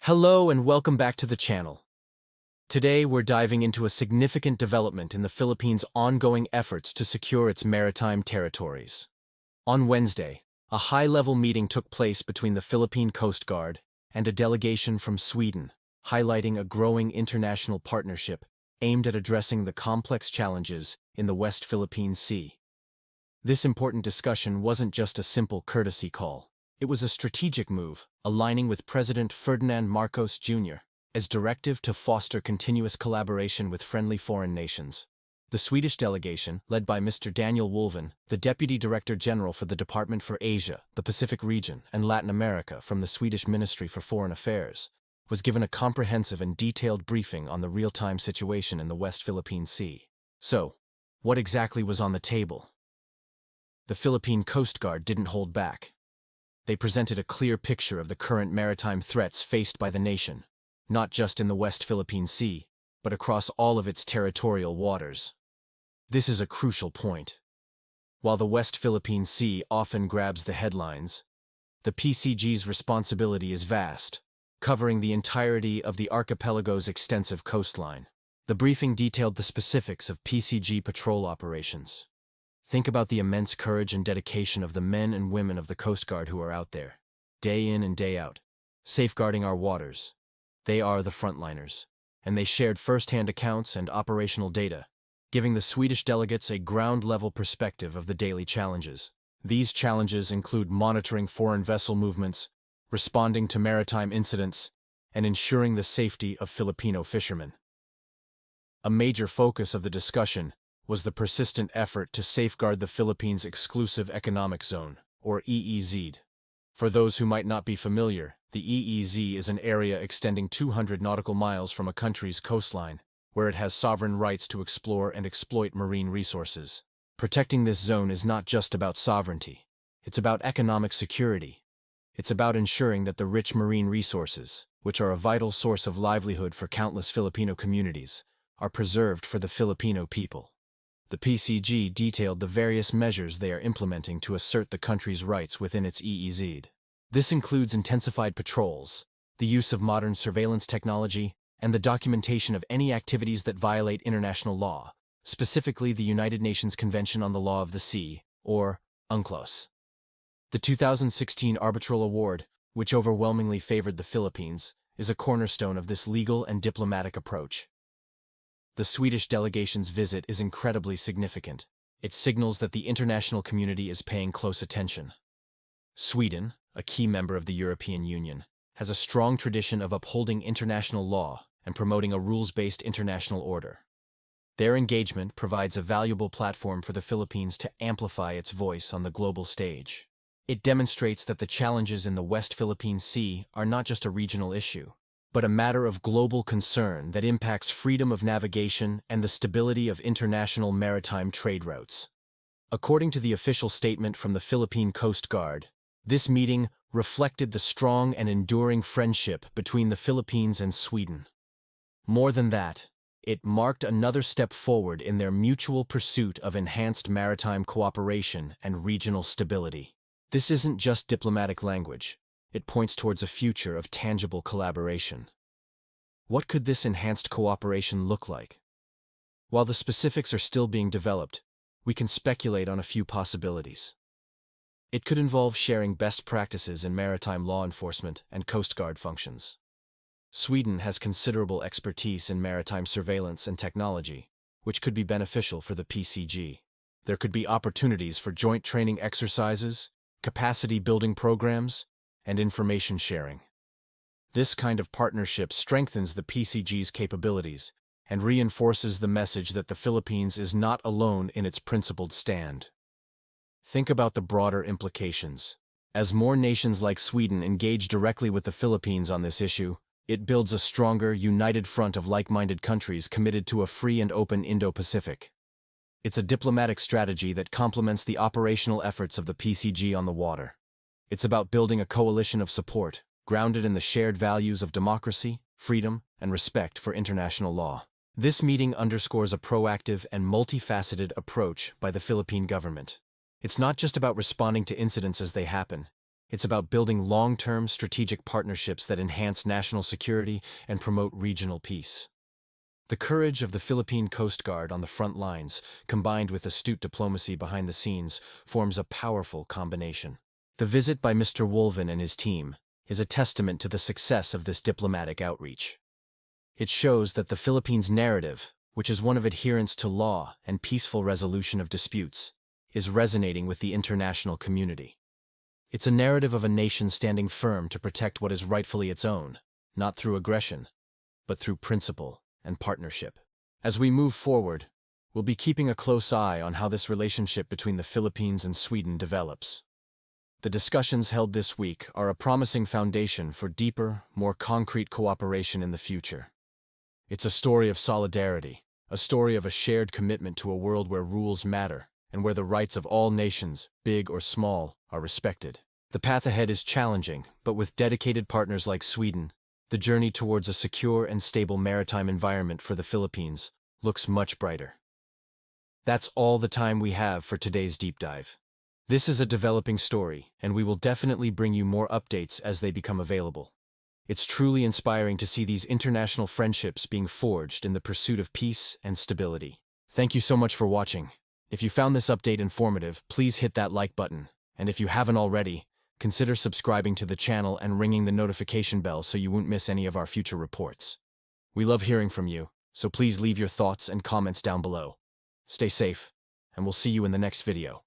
Hello and welcome back to the channel. Today we're diving into a significant development in the Philippines' ongoing efforts to secure its maritime territories. On Wednesday, a high-level meeting took place between the Philippine Coast Guard and a delegation from Sweden, highlighting a growing international partnership aimed at addressing the complex challenges in the West Philippine Sea. This important discussion wasn't just a simple courtesy call. It was a strategic move, aligning with President Ferdinand Marcos Jr. as directive to foster continuous collaboration with friendly foreign nations. The Swedish delegation, led by Mr. Daniel Wolven, the Deputy Director General for the Department for Asia, the Pacific region, and Latin America from the Swedish Ministry for Foreign Affairs, was given a comprehensive and detailed briefing on the real-time situation in the West Philippine Sea. So, what exactly was on the table? The Philippine Coast Guard didn't hold back. They presented a clear picture of the current maritime threats faced by the nation, not just in the West Philippine Sea, but across all of its territorial waters. This is a crucial point. While the West Philippine Sea often grabs the headlines, the PCG's responsibility is vast, covering the entirety of the archipelago's extensive coastline. The briefing detailed the specifics of PCG patrol operations. Think about the immense courage and dedication of the men and women of the Coast Guard who are out there, day in and day out, safeguarding our waters. They are the frontliners, and they shared first-hand accounts and operational data, giving the Swedish delegates a ground-level perspective of the daily challenges. These challenges include monitoring foreign vessel movements, responding to maritime incidents, and ensuring the safety of Filipino fishermen. A major focus of the discussion was the persistent effort to safeguard the Philippines' Exclusive Economic Zone, or EEZ. For those who might not be familiar, the EEZ is an area extending 200 nautical miles from a country's coastline, where it has sovereign rights to explore and exploit marine resources. Protecting this zone is not just about sovereignty. It's about economic security. It's about ensuring that the rich marine resources, which are a vital source of livelihood for countless Filipino communities, are preserved for the Filipino people. The PCG detailed the various measures they are implementing to assert the country's rights within its EEZ. This includes intensified patrols, the use of modern surveillance technology, and the documentation of any activities that violate international law, specifically the United Nations Convention on the Law of the Sea, or UNCLOS. The 2016 Arbitral Award, which overwhelmingly favored the Philippines, is a cornerstone of this legal and diplomatic approach. The Swedish delegation's visit is incredibly significant. It signals that the international community is paying close attention. Sweden, a key member of the European Union, has a strong tradition of upholding international law and promoting a rules-based international order. Their engagement provides a valuable platform for the Philippines to amplify its voice on the global stage. It demonstrates that the challenges in the West Philippine Sea are not just a regional issue, but a matter of global concern that impacts freedom of navigation and the stability of international maritime trade routes. According to the official statement from the Philippine Coast Guard, this meeting reflected the strong and enduring friendship between the Philippines and Sweden. More than that, it marked another step forward in their mutual pursuit of enhanced maritime cooperation and regional stability. This isn't just diplomatic language. It points towards a future of tangible collaboration. What could this enhanced cooperation look like? While the specifics are still being developed, we can speculate on a few possibilities. It could involve sharing best practices in maritime law enforcement and Coast Guard functions. Sweden has considerable expertise in maritime surveillance and technology, which could be beneficial for the PCG. There could be opportunities for joint training exercises, capacity-building programs, and information sharing. This kind of partnership strengthens the PCG's capabilities and reinforces the message that the Philippines is not alone in its principled stand. Think about the broader implications. As more nations like Sweden engage directly with the Philippines on this issue, it builds a stronger, united front of like-minded countries committed to a free and open Indo-Pacific. It's a diplomatic strategy that complements the operational efforts of the PCG on the water. It's about building a coalition of support, grounded in the shared values of democracy, freedom, and respect for international law. This meeting underscores a proactive and multifaceted approach by the Philippine government. It's not just about responding to incidents as they happen. It's about building long-term strategic partnerships that enhance national security and promote regional peace. The courage of the Philippine Coast Guard on the front lines, combined with astute diplomacy behind the scenes, forms a powerful combination. The visit by Mr. Wolven and his team is a testament to the success of this diplomatic outreach. It shows that the Philippines' narrative, which is one of adherence to law and peaceful resolution of disputes, is resonating with the international community. It's a narrative of a nation standing firm to protect what is rightfully its own, not through aggression, but through principle and partnership. As we move forward, we'll be keeping a close eye on how this relationship between the Philippines and Sweden develops. The discussions held this week are a promising foundation for deeper, more concrete cooperation in the future. It's a story of solidarity, a story of a shared commitment to a world where rules matter and where the rights of all nations, big or small, are respected. The path ahead is challenging, but with dedicated partners like Sweden, the journey towards a secure and stable maritime environment for the Philippines looks much brighter. That's all the time we have for today's deep dive. This is a developing story, and we will definitely bring you more updates as they become available. It's truly inspiring to see these international friendships being forged in the pursuit of peace and stability. Thank you so much for watching. If you found this update informative, please hit that like button, and if you haven't already, consider subscribing to the channel and ringing the notification bell so you won't miss any of our future reports. We love hearing from you, so please leave your thoughts and comments down below. Stay safe, and we'll see you in the next video.